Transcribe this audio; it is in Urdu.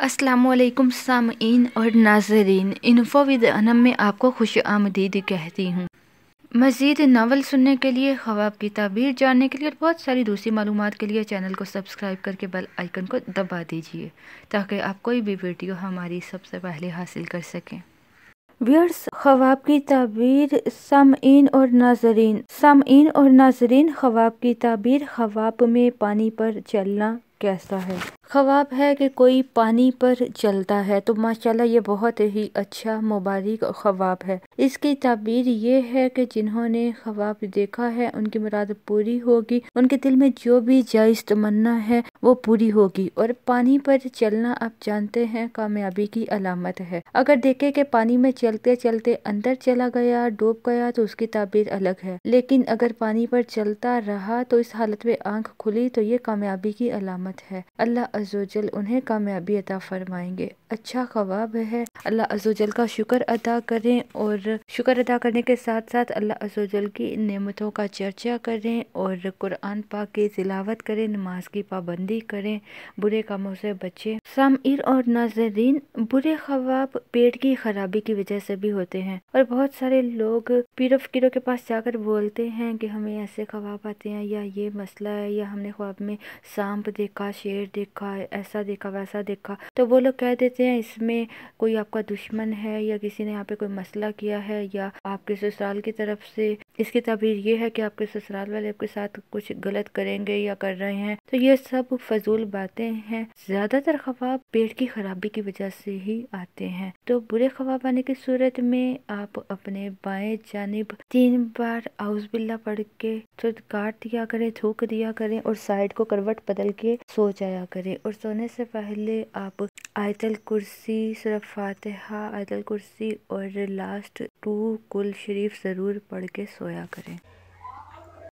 السلام علیکم سامعین اور ناظرین، انفو ود انم میں آپ کو خوش آمدید کہتی ہوں۔ مزید ناول سننے کے لیے، خواب کی تعبیر جاننے کے لیے اور بہت ساری دوسری معلومات کے لیے چینل کو سبسکرائب کر کے بیل آئیکن کو دبا دیجیے تاکہ آپ کوئی بھی ویڈیو ہماری سب سے پہلے حاصل کر سکیں۔ ویئرس، خواب کی تعبیر سامعین اور ناظرین، خواب کی تعبیر۔ خواب میں پانی پر چلنا کیسا ہے؟ خواب ہے کہ کوئی پانی پر چلتا ہے تو ماشاءاللہ یہ بہت ہی اچھا مبارک خواب ہے۔ اس کی تعبیر یہ ہے کہ جنہوں نے خواب دیکھا ہے ان کی مراد پوری ہوگی، ان کے دل میں جو بھی جائز تمنا ہے وہ پوری ہوگی۔ اور پانی پر چلنا آپ جانتے ہیں کامیابی کی علامت ہے۔ اگر دیکھے کہ پانی میں چلتے چلتے اندر چلا گیا، ڈوب گیا تو اس کی تعبیر الگ ہے، لیکن اگر پانی پر چلتا رہا تو اس حالت میں آنکھ کھلی تو یہ کامیابی کی علامت ہے۔ اللہ عز و جل انہیں کامیابی عطا فرمائیں گے۔ اچھا خواب ہے۔ اللہ عز و جل کا شکر ادا کریں اور شکر ادا کرنے کے ساتھ ساتھ اللہ عز و جل کی نعمتوں کا چرچا کریں اور قرآن پاک کی تلاوت کریں، نماز کی پابندی کریں، برے کاموں سے بچیں۔ سامعین اور ناظرین، برے خواب پیٹ کی خرابی کی وجہ سے بھی ہوتے ہیں اور بہت سارے لوگ پیر و فقیروں کے پاس جا کر بولتے ہیں کہ ہمیں ایسے خواب آتے ہیں یا یہ مسئلہ ہے یا ہم نے خواب میں سانپ دیکھا، شیر دیکھا، ایسا دیکھا ویسا دیکھا، تو وہ لوگ کہہ دیتے ہیں اس میں کوئی آپ کا دشمن ہے یا کسی نے یہاں پہ کوئی مسئلہ کیا ہے یا آپ کے سسرال کی طرف سے اس کی تعبیر یہ ہے کہ آپ کے سسرال والے آپ کے ساتھ کچھ غلط کریں گے یا کر رہے ہیں۔ تو یہ سب فضول باتیں ہیں۔ زیادہ تر خواب پیٹ کی خرابی کی وجہ سے ہی آتے ہیں۔ تو برے خواب آنے کی صورت میں آپ اپنے بائیں جانب 3 بار اعوذ باللہ پڑھ کے کاٹ دیا کریں، تھوک دیا کریں اور سائیڈ کو کروٹ بدل کے سو جایا کریں۔ اور سونے سے پہلے آپ آیت الکرسی، سورہ فاتحہ، آیت الکرسی اور لاسٹ 2 کل شریف ضرور پڑھ کے سویا کریں۔